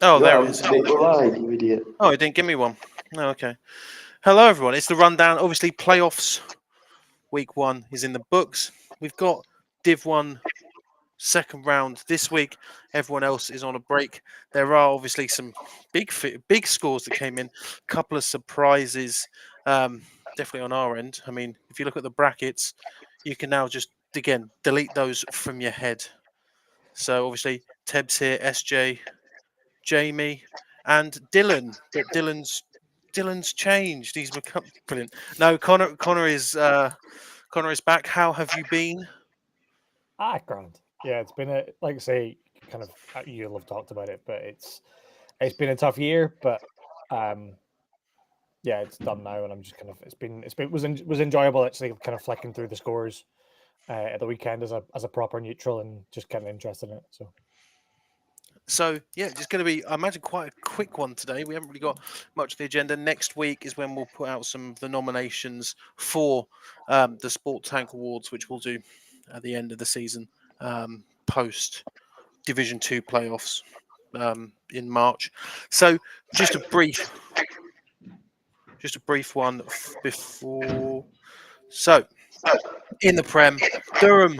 Oh, there Yeah, it is. they lied, you idiot. Oh, it didn't give me one. No, okay. Hello, everyone. It's the rundown. Obviously, playoffs. Week 1 is in the books. We've got Div 1 second round this week. Everyone else is on a break. There are obviously some big scores that came in. A couple of surprises, definitely on our end. I mean, if you look at the brackets, you can now just again delete those from your head. So obviously, Teb's here, SJ, Jamie, and Dylan. But Dylan's changed. He's become brilliant. No, Connor is back. How have you been? Grand. Yeah, it's been like I say, kind of you'll have talked about it, but it's been a tough year, but yeah, it's done now, and I'm just kind of was enjoyable actually, kind of flicking through the scores at the weekend as a proper neutral and just kind of interested in it. So yeah, just going to be, I imagine, quite a quick one today. We haven't really got much of the agenda. Next week is when we'll put out some of the nominations for the Sport Tank Awards, which we'll do at the end of the season, post Division 2 playoffs in March. So just a brief one before. So in the Prem, Durham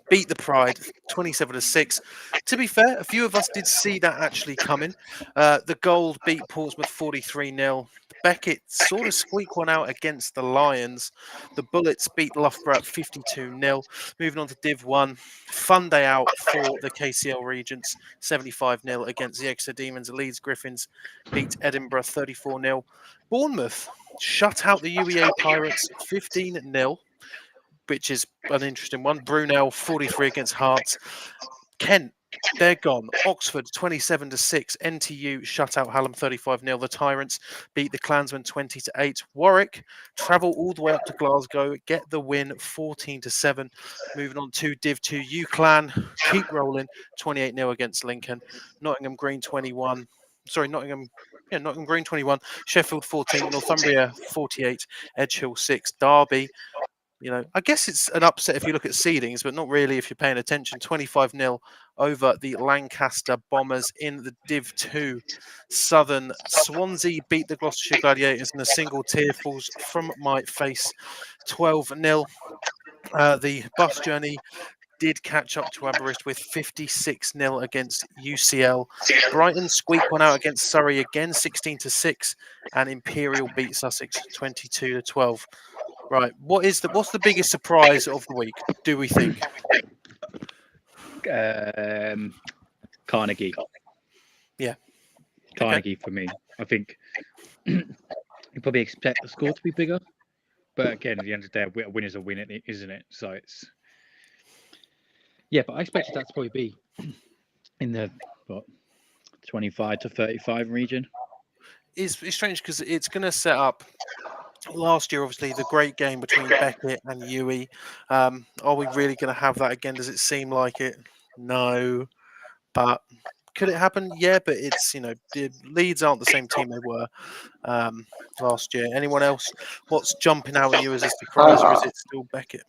beat the Pride 27-6. To be fair, a few of us did see that actually coming. The Gold beat Portsmouth 43-0. Beckett sort of squeaked one out against the Lions. The Bullets beat Loughborough 52-0. Moving on to Div 1. Fun day out for the KCL Regents, 75-0 against the Exeter Demons. Leeds Griffins beat Edinburgh 34-0. Bournemouth shut out the UEA Pirates 15-0. Which is an interesting one. Brunel 43 against Hearts. Kent, they're gone. Oxford 27-6. NTU shut out Hallam 35-0. The Tyrants beat the Klansmen 20-8. Warwick travel all the way up to Glasgow, get the win 14-7. Moving on to Div 2, UClan keep rolling 28-0 against Lincoln. Nottingham Green 21. Sorry, Nottingham Green 21. Sheffield 14. Northumbria 48. Edgehill 6. Derby. I guess it's an upset if you look at seedings, but not really if you're paying attention. 25-0 over the Lancaster Bombers in the Div 2. Southern Swansea beat the Gloucestershire Gladiators and a single tear falls from my face. 12-0. The bus journey did catch up to Aberystwyth with 56-0 against UCL. Brighton squeaked one out against Surrey again, 16-6, and Imperial beat Sussex 22-12. Right, what's the biggest surprise of the week? Do we think? Carnegie. Yeah, Carnegie for me. I think you probably expect the score to be bigger, but again, at the end of the day, a win is a win, isn't it? So it's but I expected that to probably be in the 25 to 35 region. It's strange because it's going to set up. Last year, obviously, the great game between Beckett and UE. Are we really going to have that again? Does it seem like it? No. But could it happen? Yeah, but it's, the Leeds aren't the same team they were last year. Anyone else? What's jumping out at you as a surprise, or is it still Beckett?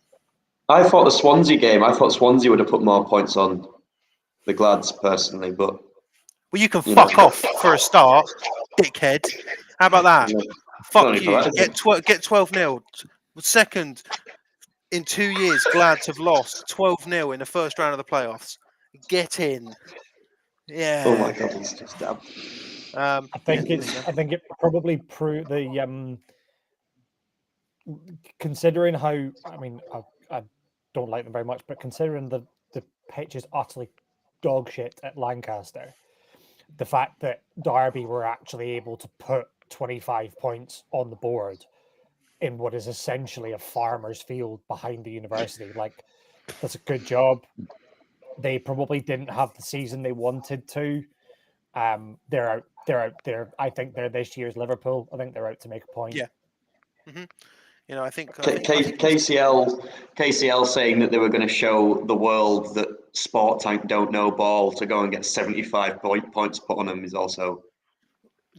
I thought the Swansea game, Swansea would have put more points on the Glads, personally, but... Well, you can fuck off for a start, dickhead. How about that? Fuck you. Get 12-0. Second, in 2 years, Glads have lost 12-0 in the first round of the playoffs. Get in. Yeah. Oh my God, it's just damn. I think it probably proved the considering how, I don't like them very much, but considering the pitch is utterly dog shit at Lancaster, the fact that Derby were actually able to put 25 points on the board in what is essentially a farmer's field behind the university, that's a good job. They probably didn't have the season they wanted to. They're out. I think they're this year's Liverpool. I think they're out to make a point. Yeah. Mm-hmm. I think KCL saying that they were going to show the world that Sport Tank don't know ball to go and get 75 points put on them is also.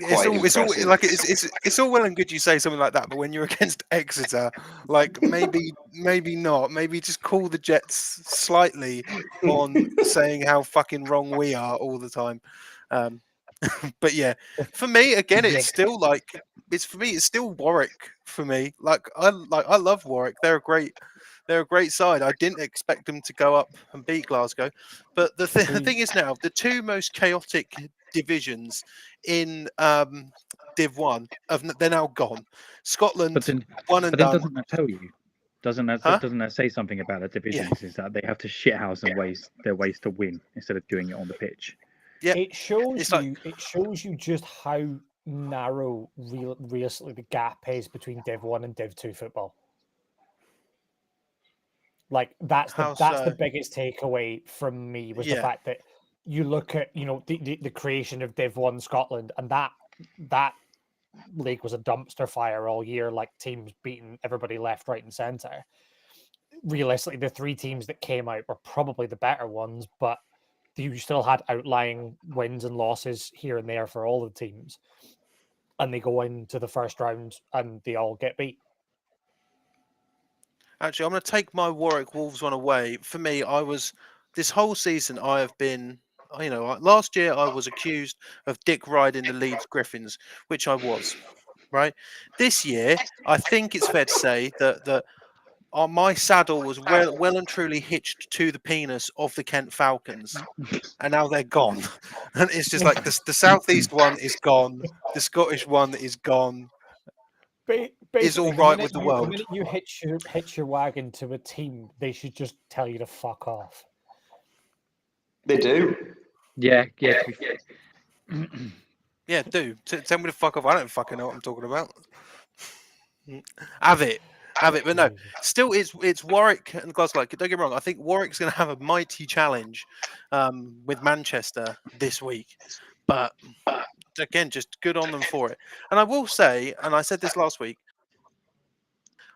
It's all well and good you say something like that, but when you're against Exeter, maybe not. Maybe just call the Jets slightly on saying how fucking wrong we are all the time. But yeah, for me again, Yeah. it's still like it's still Warwick for me. I love Warwick. They're a great side. I didn't expect them to go up and beat Glasgow, but the thing is now the two most chaotic divisions in Div 1 they're now gone. Scotland But then, one and but then done. doesn't that tell you? Huh? Doesn't that say something about the Yeah. divisions? Is that they have to shithouse and waste their ways to win instead of doing it on the pitch? Yeah. It shows It's you. It shows you just how narrow, realistically, the gap is between Div 1 and Div 2 football. Like that's How the so? biggest takeaway from me was the Yeah. fact that you look at the creation of Div 1 Scotland, and that league was a dumpster fire all year, like teams beating everybody left, right, and centre. Realistically, the three teams that came out were probably the better ones, but you still had outlying wins and losses here and there for all the teams, and they go into the first round and they all get beat. Actually, I'm going to take my Warwick Wolves one away. For me, this whole season I have been, last year I was accused of dick riding the Leeds Griffins, which I was, right? This year, I think it's fair to say that my saddle was well and truly hitched to the penis of the Kent Falcons, and now they're gone. And it's just like the Southeast one is gone, the Scottish one is gone. Is all right with the world. The minute you hitch your wagon to a team, they should just tell you to fuck off. They do. Yeah. To be fair. Yeah, do. Tell me to fuck off. I don't fucking know what I'm talking about. Have it. But no, still, it's Warwick and Glasgow. Don't get me wrong. I think Warwick's going to have a mighty challenge with Manchester this week. But again, just good on them for it. And I will say, and I said this last week,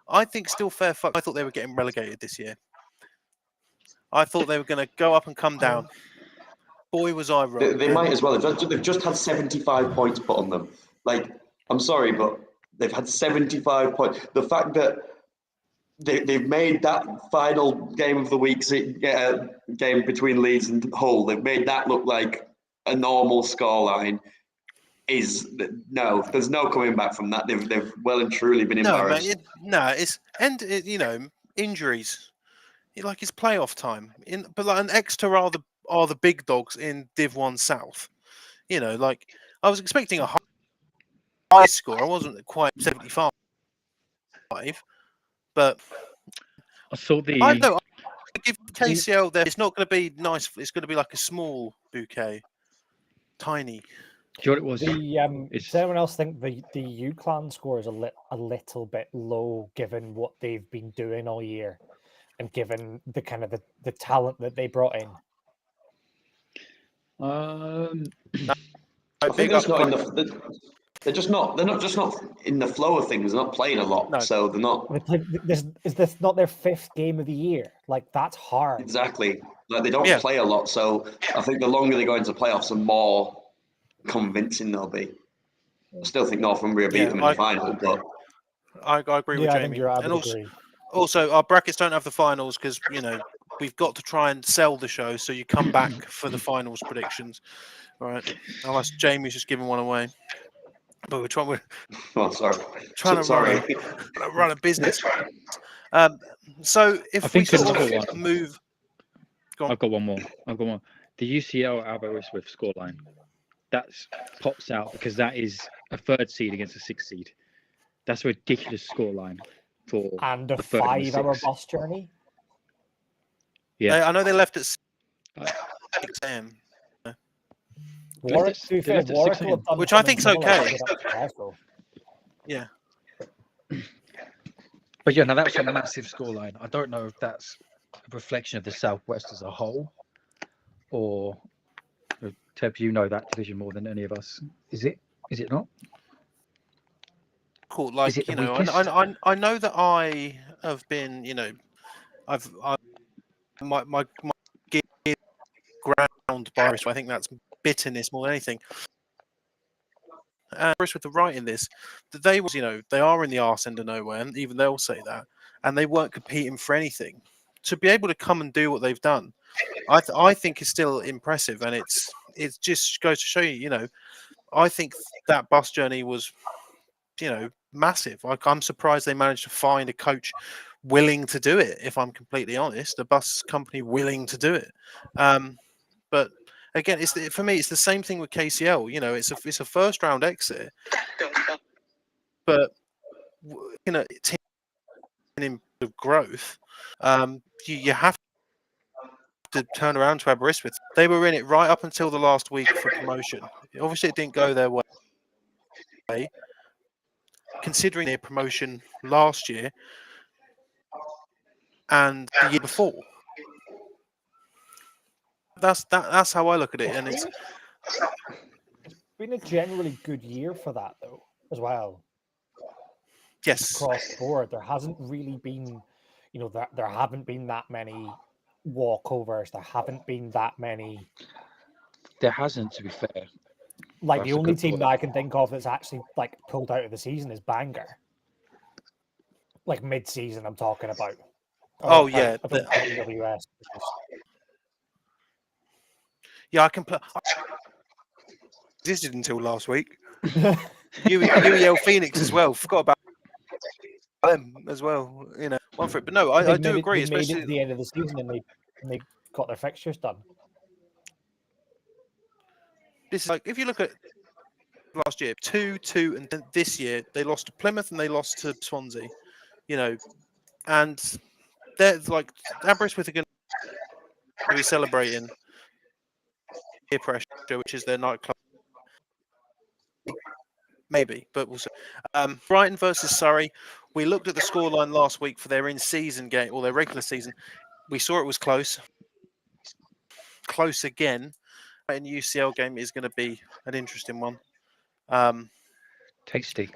I think still fair fuck. I thought they were getting relegated this year. I thought they were going to go up and come down. Boy, was I wrong. They might as well. They've just had 75 points put on them. Like, I'm sorry, but they've had 75 points. The fact that they've made that final game of the week game between Leeds and Hull, they've made that look like a normal scoreline. There's no coming back from that. They've well and truly been embarrassed. Injuries. Like it's playoff time. But like an Exeter are the big dogs in Div 1 South. Like I was expecting a high score. I wasn't quite 75, but I saw the. I know. I give KCL there. It's not going to be nice. It's going to be like a small bouquet, tiny. Do you know what it was? Does anyone else think the UClan score is a little bit low given what they've been doing all year, and given the kind of the talent that they brought in? I think that's not enough. They're not just not in the flow of things. They're not playing a lot, so they're not. Is this not their 5th game of the year? Like that's hard. Exactly. Like they don't play a lot, so I think the longer they go into playoffs, the more convincing they'll be. I still think Northumbria beat them in the final, but I agree with Jamie. And also, our brackets don't have the finals because we've got to try and sell the show, so you come back for the finals predictions. All right, unless Jamie's just giving one away. But we're trying to run a business. So if we sort of move, I've got one more. The UCL Aberystwyth scoreline that pops out because that is a 3rd seed against a 6th seed. That's a ridiculous scoreline for and a 5-hour bus journey. Yeah, I know they left at 6 a.m. Warwick, which I think is okay. Yeah. But now that's a massive scoreline. I don't know if that's a reflection of the Southwest as a whole, or Teb, you know that division more than any of us. Is it not? Cool. Like I know that I have been. My ground by. So I think that's bitterness more than anything. And with the right in this, that they are in the arse end of nowhere, and even they'll say that, and they weren't competing for anything. To be able to come and do what they've done, I think is still impressive, and it just goes to show you, I think that bus journey was, massive. Like, I'm surprised they managed to find a coach willing to do it. If I'm completely honest, a bus company willing to do it. But again, for me, it's the same thing with KCL. It's a first round exit, but team of growth, you have to turn around to Aberystwyth. They were in it right up until the last week for promotion. Obviously, it didn't go their way. Considering their promotion last year and the year before, that's how I look at it, and it's been a generally good year for that though, as well. Yes, across the board, there hasn't really been, there haven't been that many walkovers. There haven't been that many. There hasn't, to be fair. Like That's the a only good team point. that I can think of that's actually like pulled out of the season is Bangor. Like mid-season, I'm talking about. Oh, yeah, I don't count WS. yeah, I can play. Existed until last week. UEL Phoenix as well. Forgot about them as well. One for it. But no, I do agree. They made Especially it to the end of the season and they got their fixtures done. this is like, if you look at last year, 2-2, and then this year they lost to Plymouth and they lost to Swansea. And they're like, Aberystwyth are going to be celebrating peer pressure, which is their nightclub. Maybe, but we'll see. Brighton versus Surrey. We looked at the scoreline last week for their in-season game or their regular season. We saw it was close. Close again. And UCL game is going to be an interesting one. Tasty.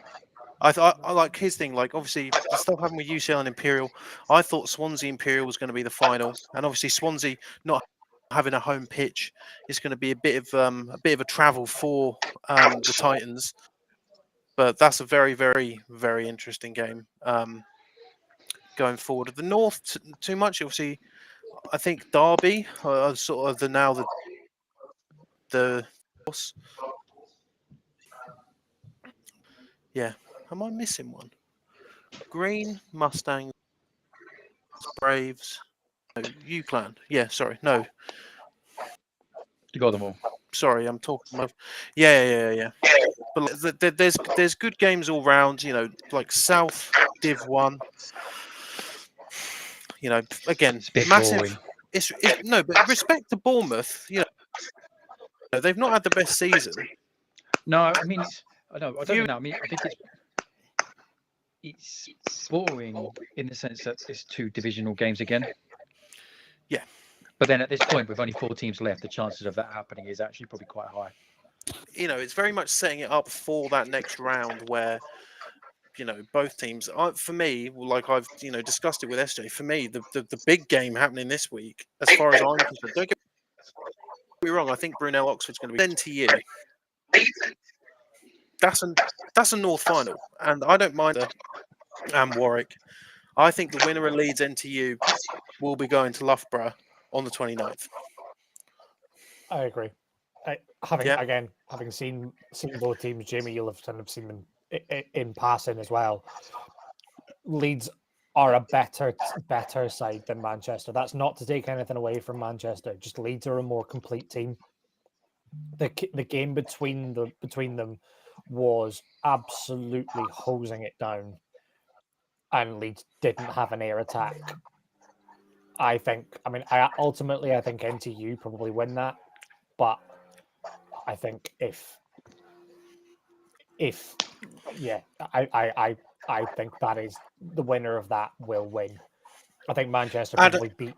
I like his thing. Like, obviously, the stuff happened with UCL and Imperial. I thought Swansea Imperial was going to be the final, and obviously Swansea not having a home pitch is going to be a bit of a travel for the Titans. But that's a very, very, very interesting game going forward. The North, too much. Obviously, I think Derby are sort of the yeah. Am I missing one? Green, Mustangs, Braves, no, UClan. Yeah, sorry, no. You got them all. Sorry, I'm talking about. Yeah. But there's good games all round. Like South Div 1. Again, It's a bit massive. boring. It's no, but respect to Bournemouth. They've not had the best season. No, I mean, I don't know. I mean, I think it's boring in the sense that it's two divisional games again. Yeah. But then at this point, with only 4 teams left, the chances of that happening is actually probably quite high. It's very much setting it up for that next round where, both teams. For me, like I've discussed it with SJ. For me, the big game happening this week, as far as I'm concerned, don't get me wrong. I think Brunel Oxford's going to be NTU. That's a North final, and I don't mind Warwick. I think the winner of Leeds NTU will be going to Loughborough on the 29th. I agree. Having seen both teams, Jamie, you'll have kind of seen them in passing as well. Leeds are a better side than Manchester. That's not to take anything away from Manchester. Just Leeds are a more complete team. The game between them was absolutely hosing it down, and Leeds didn't have an air attack. I think NTU probably win that, but I think I think that is the winner of that will win. I think Manchester probably beat.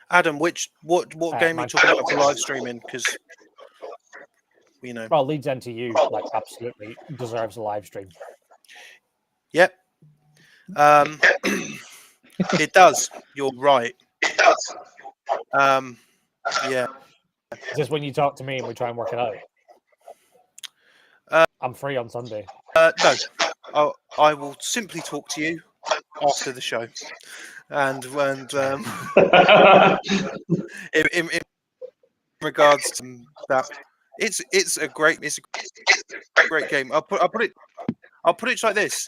Adam, what game are you talking about for live streaming? Because well, Leeds NTU absolutely deserves a live stream. Yep. It does. You're right. It does. Yeah. Is this when you talk to me and we try and work it out? I'm free on Sunday. No. I will simply talk to you after the show. And regards to that, it's a great game. I'll put it like this.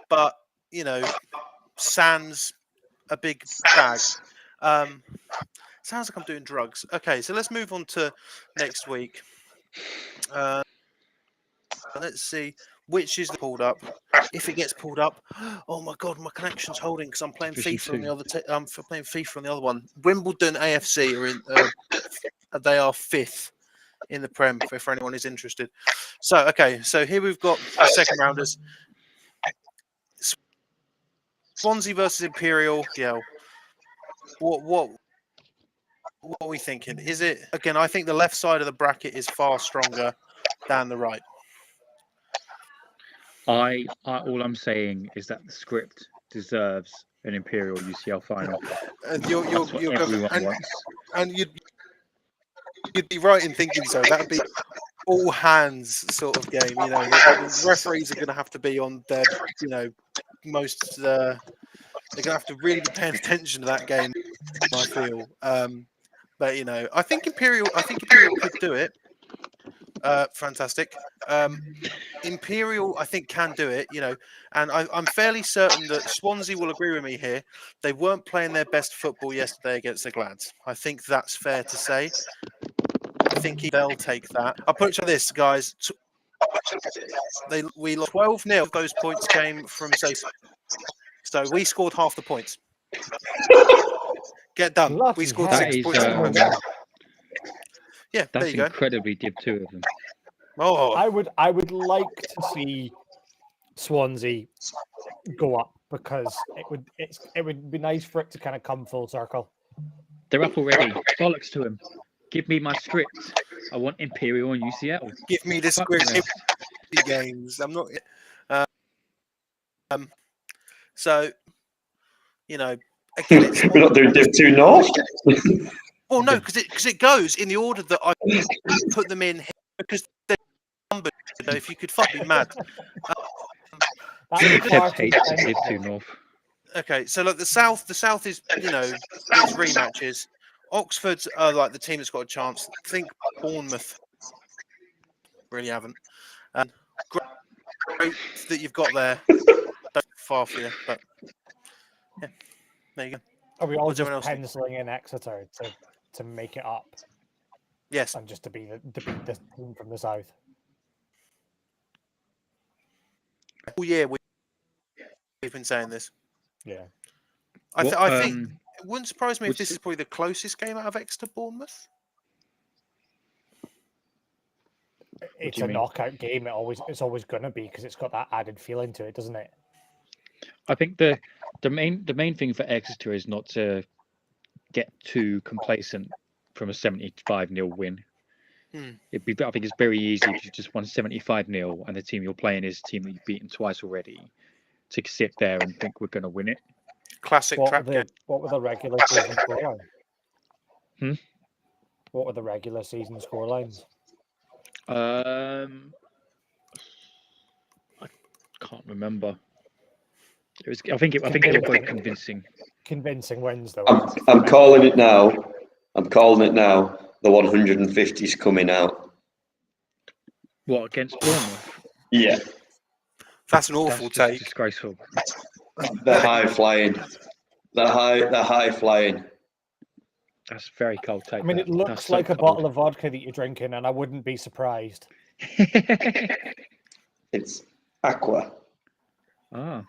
But you know, sans a big bag. Sounds like I'm doing drugs. Okay, so let's move on to next week. Let's see which is pulled up. If it gets pulled up, oh my god, my connection's holding because I'm playing Division FIFA on the 2. other. I'm playing FIFA on the other one. Wimbledon AFC are in. They are 5th in the Prem for anyone who's interested. So okay, so here we've got the second rounders. Swansea versus Imperial. Yeah. What are we thinking? Is it again? I think the left side of the bracket is far stronger than the right. All I'm saying is that the script deserves an Imperial UCL final. You're That's what everyone wants. And you'd be right in thinking so. That'd be all hands sort of game. You know, the referees are going to have to be on their, you know, most. They're going to have to really be paying attention to that game. I feel. But you know, I think Imperial could do it. Fantastic. Imperial, I think, can do it, you know, and I'm fairly certain that Swansea will agree with me here. They weren't playing their best football yesterday against the Glads. I think that's fair to say. I think they'll take that. I'll put it like this, guys. We lost 12-0. Those points came from say. So we scored half the points. Get done. Lucky We scored hell. 6 points. Yeah, there That's you go. incredibly Div 2 of them. Oh, I would like to see Swansea go up because it would be nice for it to kind of come full circle. They're up already. Bollocks to them. Give me my script. I want Imperial and UCL. give me the Fuck script. me. Games. I'm not. So, you know, again, it's We're not doing Div 2 North. well, no, because it goes in the order that I put them in because they're numbered. So if you could fuck me mad. Tebs hates Div 2 North. Okay, so look, the south is, you know, it's rematches. Oxford's like the team that's got a chance. Think Bournemouth really haven't. Great that you've got there. Don't far for you, but yeah, there you go. Are we all What's just everyone else think? penciling in Exeter to make it up Yes. and just to be the team from the south? All year we've been saying this. Yeah. I think it wouldn't surprise me if this is probably the closest game out of Exeter Bournemouth. It's a knockout game. It's always going to be because it's got that added feeling to it, doesn't it? I think the main thing for Exeter is not to get too complacent from a 75-0 win. I think it's very easy if you just won 75-0 and the team you're playing is a team that you've beaten twice already to sit there and think we're going to win it. Classic trap game. What were the regular season scorelines? What were the regular season scorelines? I can't remember. It was. I think they were quite convincing. Convincing wins, though. I'm calling it now. I'm calling it now. The 150's coming out. What, against Bournemouth? Yeah. That's an awful take. Disgraceful. They're high flying. They're high flying. That's very cold take. I mean, it looks like a bottle of vodka that you're drinking, and I wouldn't be surprised. It's Aqua. Ah.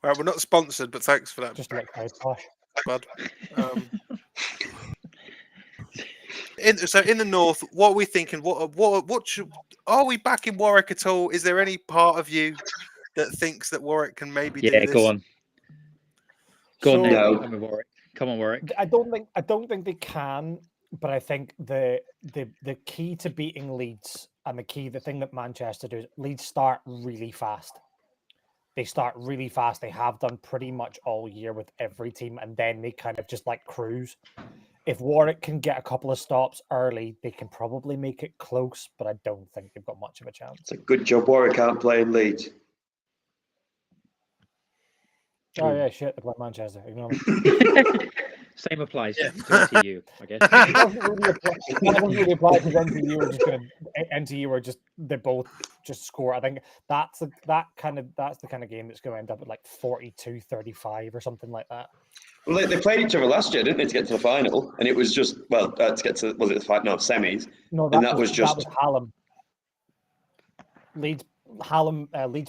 Well, we're not sponsored, but thanks for that. Just like very posh. Bud. So in the north, what are we thinking? Are we back in Warwick at all? Is there any part of you that thinks that Warwick can maybe do this? Yeah, go on. Go on, No. Come on, Warwick. Come on, Warwick. I don't think they can, but I think the key to beating Leeds and the thing that Manchester does, Leeds start really fast. They start really fast. They have done pretty much all year with every team, and then they kind of just like cruise. If Warwick can get a couple of stops early, they can probably make it close, but I don't think they've got much of a chance. It's a good job Warwick aren't playing Leeds. Oh yeah, shit. They play Manchester. Ignore me. Same applies Yeah. to NTU, I guess. That doesn't really apply because NTU are just gonna. NTU are just they both just score. I think that's the kind of game that's going to end up at like 42-35 or something like that. Well, they played each other last year, didn't they, to get to the final? And it was just to get to was it the final? No, semis. No, And that was just- Hallam. Leeds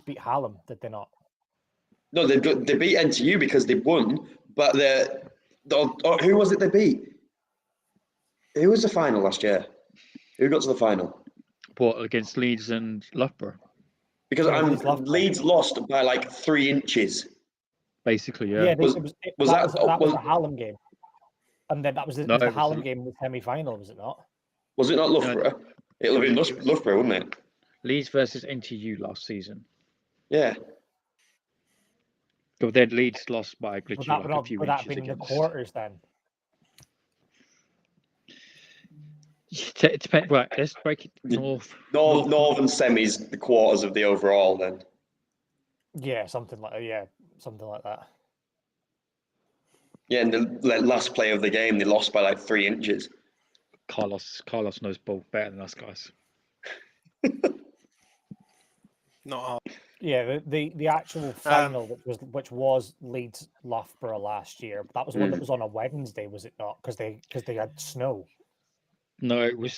beat Hallam, did they not? No, they beat NTU because they won, but who was it they beat? Who was the final last year? Who got to the final? What, against Leeds and Loughborough? Because Leeds lost by like 3 inches. Basically, yeah. Yeah, Was that was the Hallam game, and then that was the No, it was Hallam game in the semi-final, was it not? Was it not Loughborough? It'll have been Loughborough, wouldn't it? Leeds versus NTU last season. Yeah. But then Leeds lost by Would literally that, like a few would that inches been in the against. quarters then? It depends. Right, let's break it north. Northern semis, the quarters of the overall then. Yeah, something like that. Yeah, and the last play of the game, they lost by like 3 inches. Carlos knows ball better than us guys. Not hard. Yeah, the actual final, which was Leeds Loughborough last year. That was one that was on a Wednesday, was it not? Because they had snow. No, it was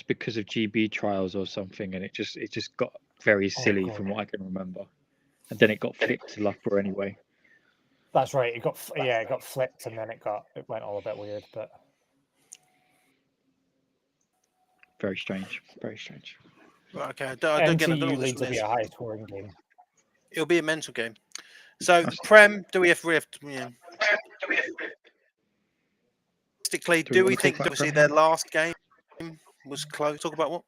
because of GB trials or something, and it just got very silly from what I can remember, and then it got flipped to Loughborough anyway. That's right. It got flipped, and then it went all a bit weird, but Very strange. Very strange. Right, okay. I don't get NTU what Leeds will this be is. a high scoring game. It'll be a mental game. So Prem, do we have to? Yeah. Realistically, Do we do we wanna think talk about obviously Prem? their last game was close? Talk about what?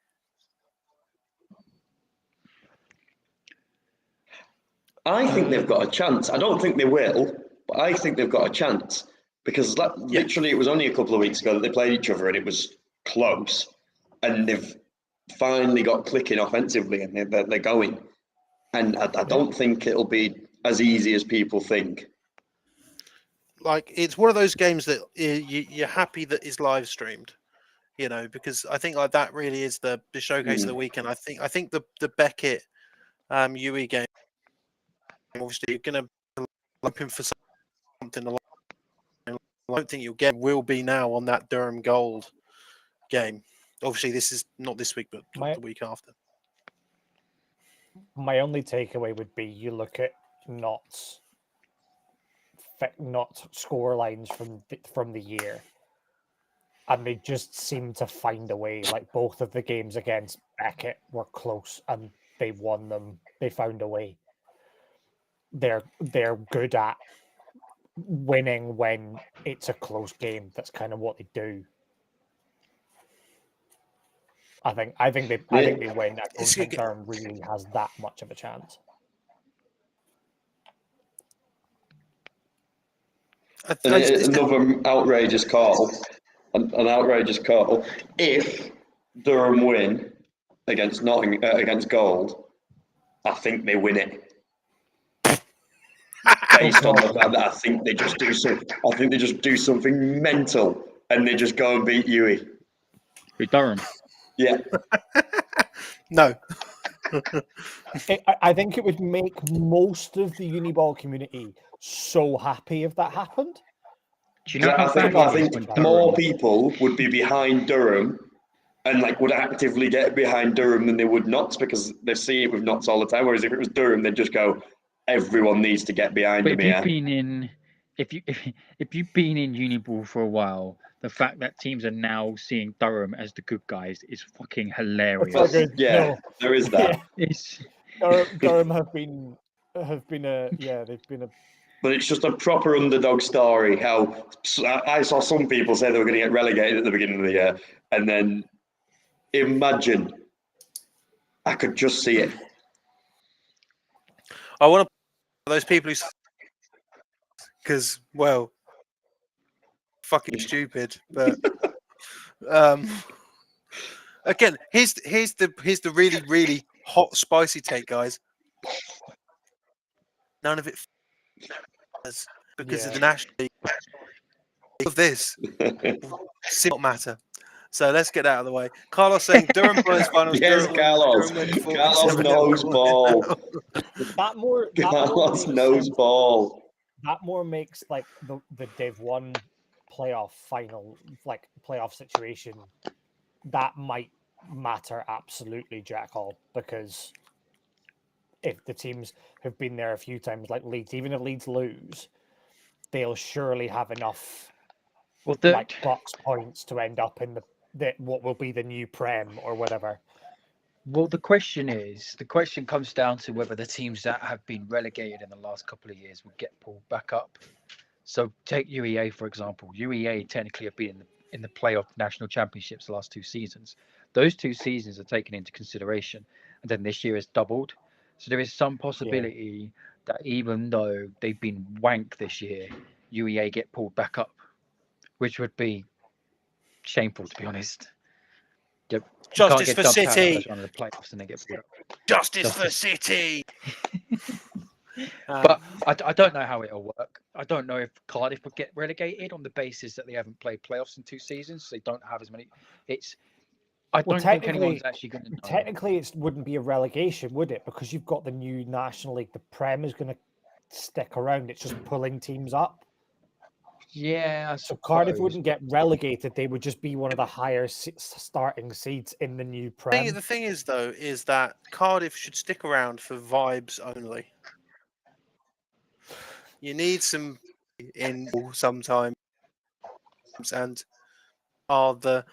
I think they've got a chance. I don't think they will, but I think they've got a chance because literally it was only a couple of weeks ago that they played each other and it was close, and they've finally got clicking offensively and they're going. And I don't think it'll be as easy as people think. Like, it's one of those games that you're happy that is live streamed, you know, because I think like that really is the showcase of the weekend. I think the Beckett UE game, obviously you're going to be hoping for something along. I don't think you'll get will be now on that Durham Gold game. Obviously, this is not this week, but the week after. My only takeaway would be you look at not score lines from the year, and they just seem to find a way. Like both of the games against Beckett were close, and they won them. They found a way. They're good at winning when it's a close game. That's kind of what they do. I think they win. I don't think Durham really has that much of a chance. Another outrageous call. An outrageous call. If Durham win against against Gold, I think they win it. Based on the fact that I think they just do something mental and they just go and beat UE. With Durham. Yeah. No. I think it would make most of the Uniball community so happy if that happened. Do you know I think more people would be behind Durham and like would actively get behind Durham than they would Notts because they see it with Notts all the time. Whereas if it was Durham, they'd just go, everyone needs to get behind But him if here. you've been in Uniball for a while, the fact that teams are now seeing Durham as the good guys is fucking hilarious. There is that. Yeah. Durham have been they've been a. But it's just a proper underdog story. How I saw some people say they were going to get relegated at the beginning of the year, and then imagine, I could just see it. I want to those people who, because fucking stupid. But again, here's the really really hot spicy take, guys. None of it because of Yeah. the National League of this not matter. So let's get out of the way. Carlos saying Durham Bullets finals. Yes, Durham, Carlos. Durham win Carlos 47. knows ball. That more Carlos makes knows sense. ball. That more makes like the Div 1 playoff final, like playoff situation, that might matter absolutely, Jack Hall, because if the teams have been there a few times, like Leeds, even if Leeds lose, they'll surely have enough Well, like box points to end up in the what will be the new Prem or whatever. the question comes down to whether the teams that have been relegated in the last couple of years will get pulled back up. So take UEA, for example. UEA technically have been in the playoff national championships the last 2 seasons. Those 2 seasons are taken into consideration. And then this year is doubled. So there is some possibility that even though they've been wank this year, UEA get pulled back up, which would be shameful, to be honest. You can't Justice get for dumped out of the City. first round of the playoffs and then get pulled up. Justice for Justice. City. But I don't know how it'll work. I don't know if Cardiff would get relegated on the basis that they haven't played playoffs in 2 seasons. So they don't have as many. I don't think anyone's actually going to know. Technically, it wouldn't be a relegation, would it? Because you've got the new National League. The Prem is going to stick around. It's just pulling teams up. Yeah, so Cardiff wouldn't get relegated. They would just be one of the higher starting seeds in the new Prem. The thing is, though, is that Cardiff should stick around for vibes only. You need some in sometimes, and Cardiff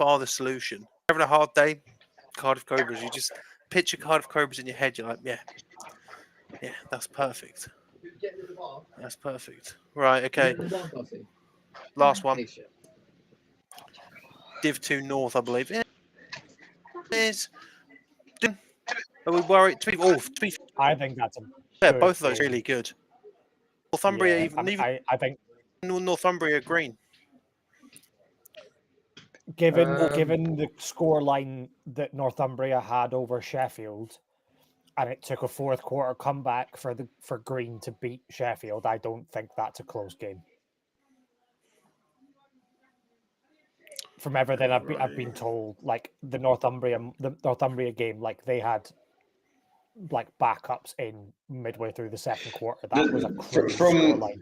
are the solution. Having a hard day, Cardiff Cobras. You just picture Cardiff Cobras in your head. You're like, yeah, that's perfect. That's perfect. Right, okay. Last one. Div 2 North, I believe. Are we worried? I think that's a both of those really good. Northumbria, I think Northumbria green. Given the scoreline that Northumbria had over Sheffield, and it took a fourth quarter comeback for Green to beat Sheffield, I don't think that's a close game. From everything I've been told, like the Northumbria game, like they had like backups in midway through the second quarter. That was a crazy scoreline.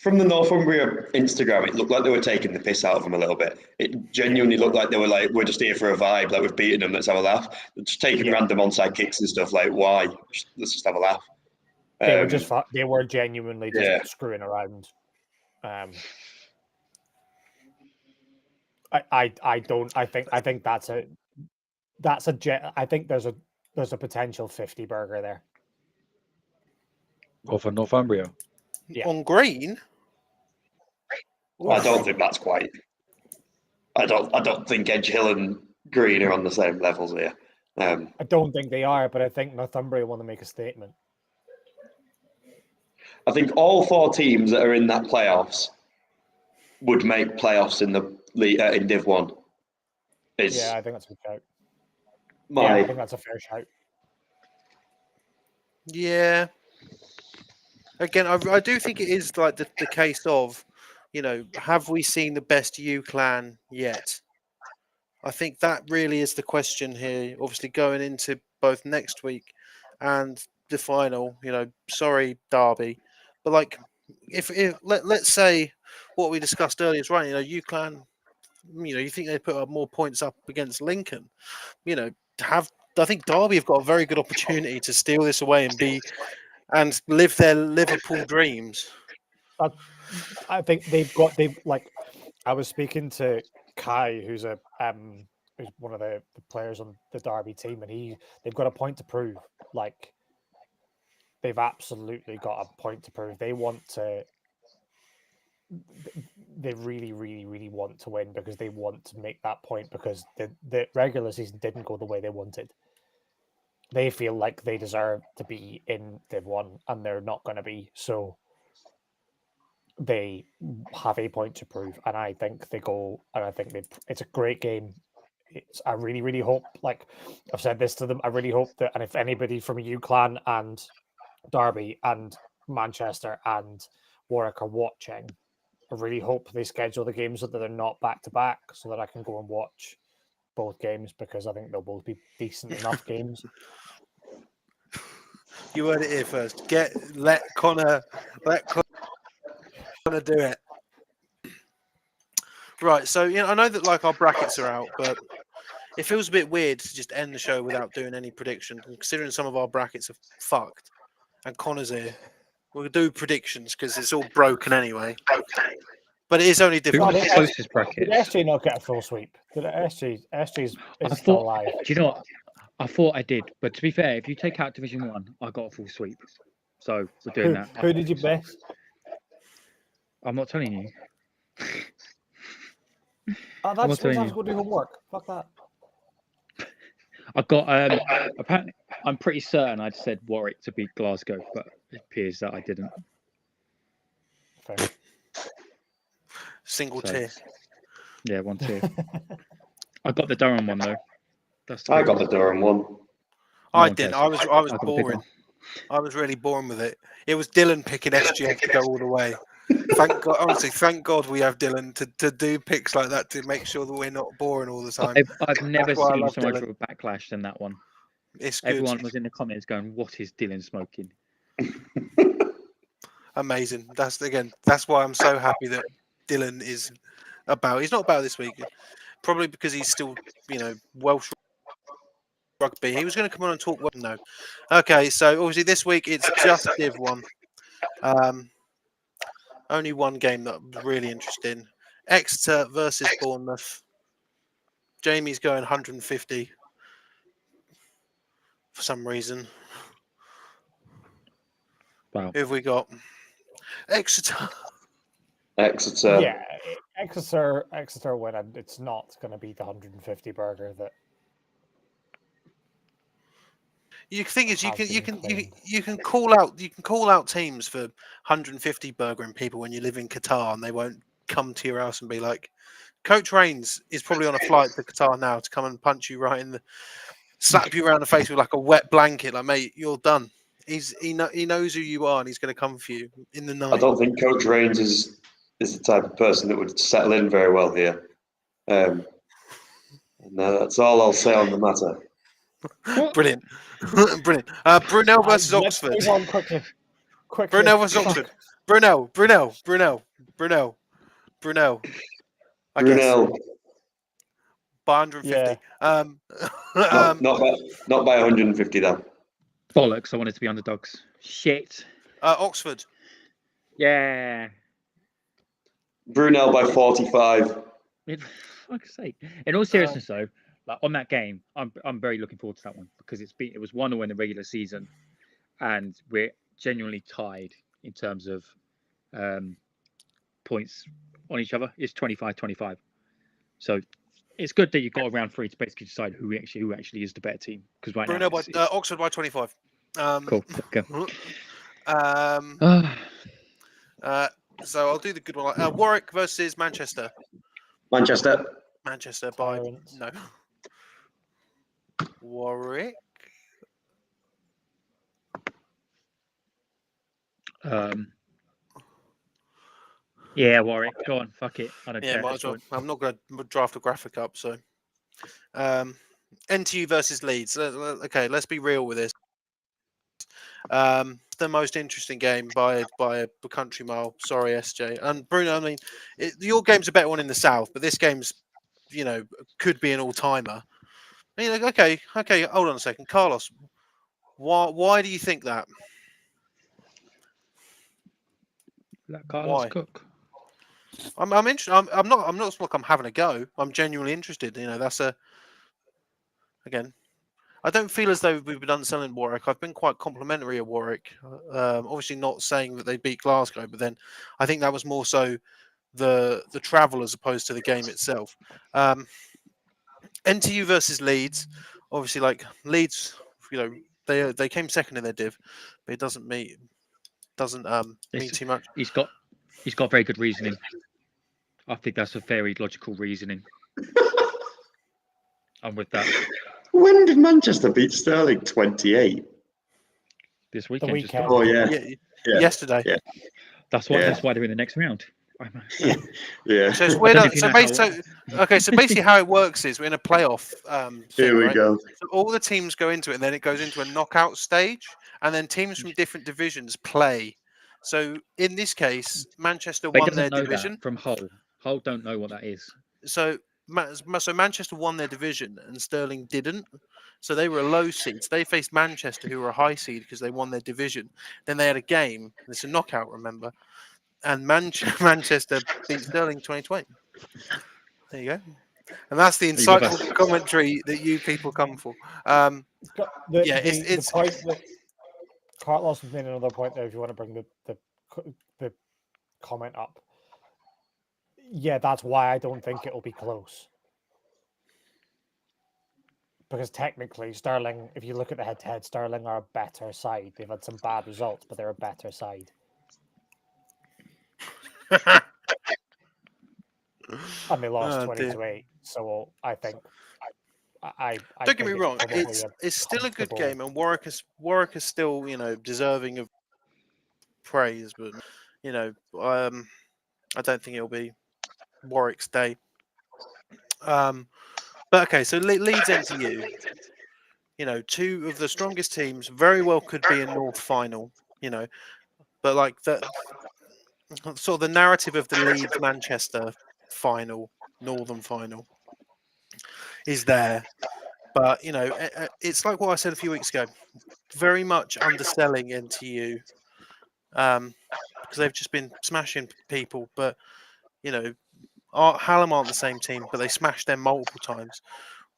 From the Northumbria Instagram, it looked like they were taking the piss out of them a little bit. It genuinely looked like they were like, we're just here for a vibe, like we've beaten them, let's have a laugh. They're just taking random onside kicks and stuff, like, why? Let's just have a laugh. They were genuinely just screwing around. I think there's a potential 50 burger there. Or for Northumbria. On green? I don't think that's quite. I don't think Edge Hill and Green are on the same levels here. I don't think they are, but I think Northumbria want to make a statement. I think all 4 teams that are in that playoffs would make playoffs in the in Div 1. I think that's a good shout. I think that's a fair shout. Yeah. Again, I do think it is like the case of, have we seen the best U clan yet? I think that really is the question here. Obviously, going into both next week and the final, sorry, Derby, but like, if let's say what we discussed earlier is right, U clan, you think they put up more points up against Lincoln, I think Derby have got a very good opportunity to steal this away and live their Liverpool dreams. I think I was speaking to Kai, who's who's one of the players on the Derby team, and they've got a point to prove. Like, they've absolutely got a point to prove. They really, really, really want to win because they want to make that point because the regular season didn't go the way they wanted. They feel like they deserve to be in Div 1 and they're not going to be. So they have a point to prove. And I think they go, and I think it's a great game. I really, really hope, like I've said this to them, I really hope that, and if anybody from UClan and Derby and Manchester and Warwick are watching, I really hope they schedule the games so that they're not back to back, so that I can go and watch both games, because I think they'll both be decent enough games. You heard it here first. Let Connor do it. Right, so I know that like our brackets are out, but it feels a bit weird to just end the show without doing any predictions. And considering some of our brackets are fucked, and Connor's here, we'll do predictions because it's all broken anyway. But it is only Who different. was the closest Did bracket? SJ not get a full sweep? Did SJ I is still thought. alive? Do you know what? I thought I did, but to be fair, if you take out Division 1, I got a full sweep. So we're doing that. Who did you miss? I'm not telling you. Oh, I'm that's not telling sometimes you. go do homework. Fuck that. I got apparently I'm pretty certain I'd said Warwick to beat Glasgow, but it appears that I didn't. Fair. Single So, tier. Yeah, 1 tier. I got the Durham one though. That's the I good got one. the Durham one. No I one didn't. cares. I was I got the big boring. one. I was really boring with it. It was Dylan picking SGF to go all the way. Thank God, honestly, thank God we have Dylan to do picks like that to make sure that we're not boring all the time. I've never That's why I seen love so much Dylan. of a backlash than that one. It's good. Everyone was in the comments going, "What is Dylan smoking?" Amazing. That's why I'm so happy that Dylan is about. He's not about this week, probably because he's still, Welsh rugby. He was going to come on and talk. No. Okay, so obviously this week it's just Div 1. Only one game that was really interesting. Exeter versus Bournemouth. Jamie's going 150 for some reason. Wow. Who have we got? Exeter. Exeter. Yeah, Exeter win, and it's not going to be the 150 burger that. The thing is, you has been can claimed. call out teams for 150 burger and people when you live in Qatar, and they won't come to your house and be like, Coach Rains is probably on a flight to Qatar now to come and punch you right in the, slap you around the face with like a wet blanket, like, mate, you're done. He knows who you are, and he's going to come for you in the night. I don't think Coach Rains is the type of person that would settle in very well here. And that's all I'll say on the matter. Brilliant. Brilliant. Brunel versus Let's Oxford. move on quickly. Brunel versus Oxford. Brunel. I guess. Brunel, By 150. Yeah. not by 150 though. Bollocks! I wanted to be underdogs. Shit. Oxford. Yeah. Brunel by 45. Fuck's sake. In all seriousness, though, like on that game, I'm very looking forward to that one because it was 1-0 in the regular season, and we're genuinely tied in terms of points on each other. It's 25-25. So it's good that you've got a round 3 to basically decide who actually is the better team. Because right Brunel now, by Oxford by 25. cool. Okay. So I'll do the good one. Warwick versus Manchester. Manchester. Manchester by Tyrants. no. Warwick. Yeah, Warwick. Go on. Fuck it. I don't Yeah, care. might as well. I'm not going to draft a graphic up. So, NTU versus Leeds. Okay, let's be real with this. The most interesting game by a country mile. Sorry, SJ and Bruno. I mean, your game's a better one in the south, but this game's, could be an all-timer. I mean, okay. Hold on a second, Carlos. Why do you think that? Let Carlos Why? cook. I'm interested. I'm not like I'm having a go. I'm genuinely interested. That's again. I don't feel as though we've been underselling Warwick. I've been quite complimentary of Warwick. Obviously, not saying that they beat Glasgow, but then I think that was more so the travel as opposed to the game itself. NTU versus Leeds. Obviously, like Leeds, they came second in their div, but it doesn't mean too much. He's got very good reasoning. I think that's a very logical reasoning. I'm with that. When did Manchester beat Sterling? 28. this weekend. just weekend. gone. Oh yeah, Yeah, yeah. yesterday. Yeah. That's why. Yeah. That's why they're in the next round. Yeah. So it's I weird. don't know if you So, know so basically, how it works is we're in a playoff thing, Here we right? go. So all the teams go into it, and then it goes into a knockout stage, and then teams from different divisions play. So in this case, Manchester But he won their doesn't know division. that from Hull. Hull don't know what that is. So Manchester won their division, and Sterling didn't. So they were a low seed. So they faced Manchester, who were a high seed because they won their division. Then they had a game. And it's a knockout, remember? And Manchester beat Sterling 2020. There you go. And that's the Are you with us? insightful commentary that you people come for. Yeah, it's the point that Carlos has made another point there. If you want to bring the comment up, yeah, that's why I don't think it'll be close. Because technically, Sterling, if you look at the head-to-head, Sterling are a better side. They've had some bad results, but they're a better side. And they lost 20-8. So I think I don't get me think wrong. probably It's still a good comfortable- game, and Warwick is still deserving of praise, but I don't think it'll be Warwick's day. But okay, so Leeds NTU, two of the strongest teams, very well could be a North final, but like the sort of the narrative of the Leeds Manchester final, Northern final, is there. But it's like what I said a few weeks ago, very much underselling NTU, because they've just been smashing people. But Hallam aren't the same team, but they smashed them multiple times.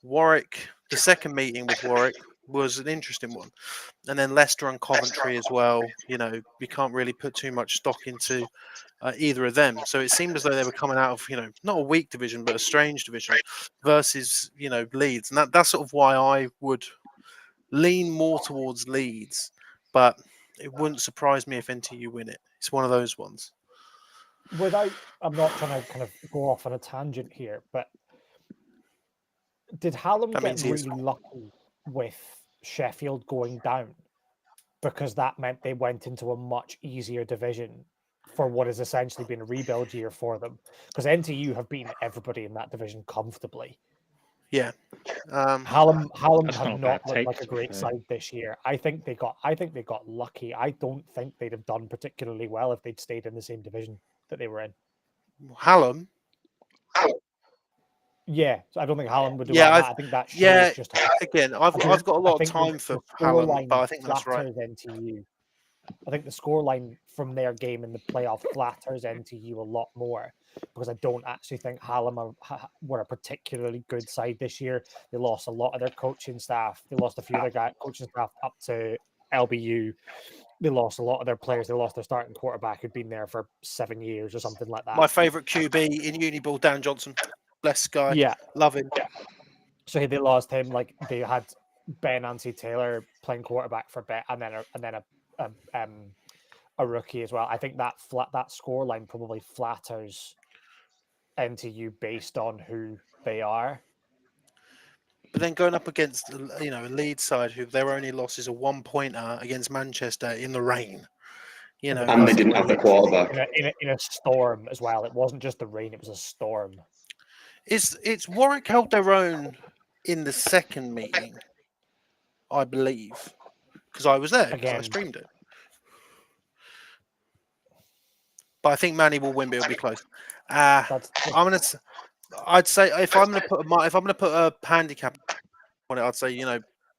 Warwick, the second meeting with Warwick was an interesting one, and then Leicester and Coventry as well. We can't really put too much stock into either of them. So it seemed as though they were coming out of not a weak division, but a strange division versus Leeds, and that's sort of why I would lean more towards Leeds, but it wouldn't surprise me if NTU win it. It's one of those ones. I'm not trying to kind of go off on a tangent here, but did Hallam get really lucky with Sheffield going down? Because that meant they went into a much easier division for what has essentially been a rebuild year for them. Because NTU have beaten everybody in that division comfortably. Yeah. Hallam have not not take, looked like a great side this year. I think they got lucky. I don't think they'd have done particularly well if they'd stayed in the same division that they were in. Hallam. Yeah, so I don't think Hallam would do well. I think that shows just how. Again, I've got a lot of time for Hallam, but I think that's right. NTU. I think the scoreline from their game in the playoff flatters NTU a lot more, because I don't actually think Hallam were a particularly good side this year. They lost a lot of their coaching staff. They lost a few of their coaching staff up to LBU. They lost a lot of their players. They lost their starting quarterback who'd been there for 7 years or something like that. My favourite QB in Uniball, Dan Johnson. Bless guy. Yeah. Love him. Yeah. So they lost him. Like they had Ben Nancy Taylor playing quarterback for a bit, and then a rookie as well. I think that scoreline probably flatters NTU based on who they are. But then going up against a Leeds side who their only loss is a 1-pointer against Manchester in the rain. And they didn't have the quarterback in a storm as well. It wasn't just the rain; it was a storm. It's Warwick held their own in the second meeting, I believe, because I was there because I streamed it. But I think Manny will win, but it'll be close. I'd say if I'm gonna put a handicap on it, I'd say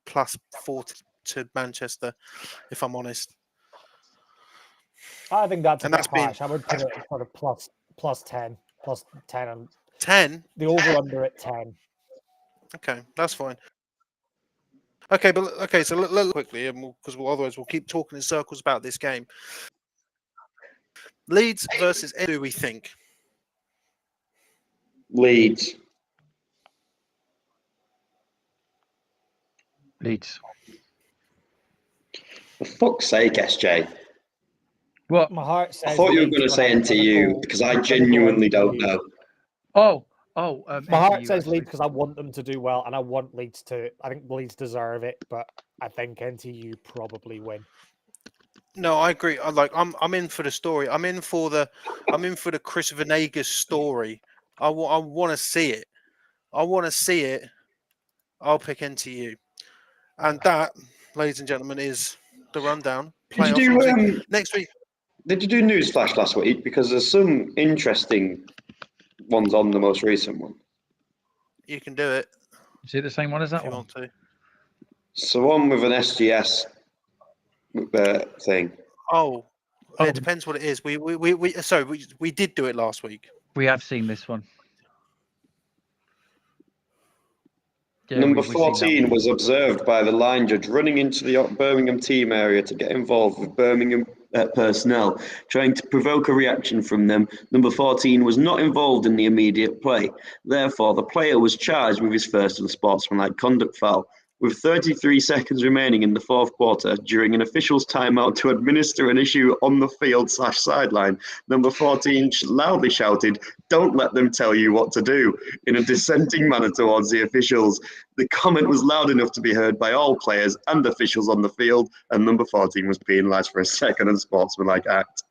plus 40 to Manchester. If I'm honest, I think that's harsh. I would put it sort of plus 10 and 10. The over under at 10. Okay, that's fine. Okay, so let quickly, because otherwise we'll keep talking in circles about this game. Leeds versus who do we think? Leeds. For fuck's sake, SJ. What? My heart says I thought you were going to say NTU because I genuinely don't know. My heart says Leeds because I want them to do well, and I want Leeds to. I think Leeds deserve it, but I think NTU probably win. No, I agree. I'm in for the story. I'm in for the Chris Venegas story. I want to see it. I want to see it. I'll pick NTU. And that, ladies and gentlemen, is the rundown. Did you Playoff do next week. Did you do Newsflash last week? Because there's some interesting ones on the most recent one. You can do it Is it the same one as if that you one? want to. So one with an SGS thing. Oh, Oh. it depends what it is. We did do it last week. We have seen this one. Yeah, Number we've seen that 14 one. was observed by the line judge running into the Birmingham team area to get involved with Birmingham personnel, trying to provoke a reaction from them. Number 14 was not involved in the immediate play. Therefore, the player was charged with his first unsportsmanlike conduct foul. With 33 seconds remaining in the fourth quarter, during an official's timeout to administer an issue on the field/sideline, number 14 loudly shouted, "Don't let them tell you what to do," in a dissenting manner towards the officials. The comment was loud enough to be heard by all players and officials on the field, and number 14 was penalised for a second unsportsmanlike act.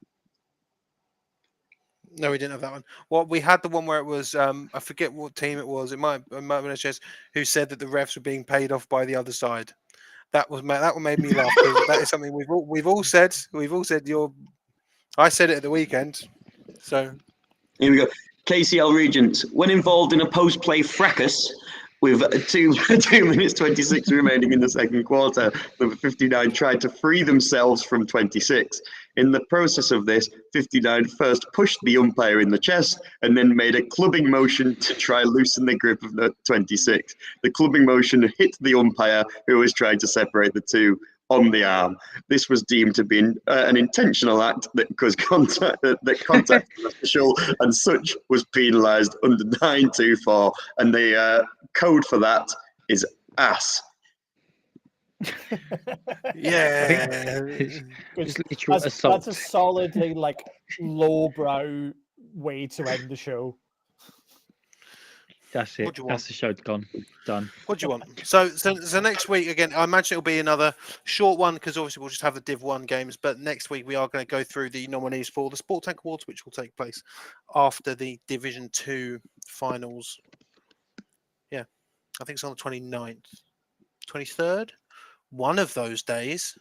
No, we didn't have that one. Well, we had the one where it was I forget what team it was. It might have been HS who said that the refs were being paid off by the other side. That one made me laugh because that is something we've all said. We've all said I said it at the weekend. So here we go. KCL Regents, when involved in a post-play fracas with 2 minutes 26 remaining in the second quarter, number 59 tried to free themselves from 26. In the process of this, 59 first pushed the umpire in the chest and then made a clubbing motion to try loosen the grip of the 26. The clubbing motion hit the umpire, who was trying to separate the two, on the arm. This was deemed to be an intentional act that caused contact an official, and such was penalised under 924, and the code for that is ass. yeah, It's literal assault. That's a solidly lowbrow way to end the show. That's What it. do you want? That's the show gone. Done. What do you want? So next week again, I imagine it'll be another short one because obviously we'll just have the Div 1 games. But next week we are going to go through the nominees for the Sport Tank Awards, which will take place after the Division 2 finals. Yeah, I think it's on the 29th, 23rd. One of those days,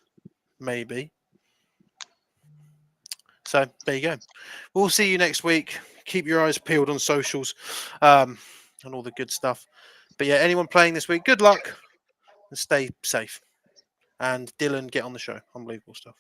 maybe. So there you go. We'll see you next week. Keep your eyes peeled on socials and all the good stuff. But yeah, anyone playing this week, good luck and stay safe. And Dylan, get on the show. Unbelievable stuff.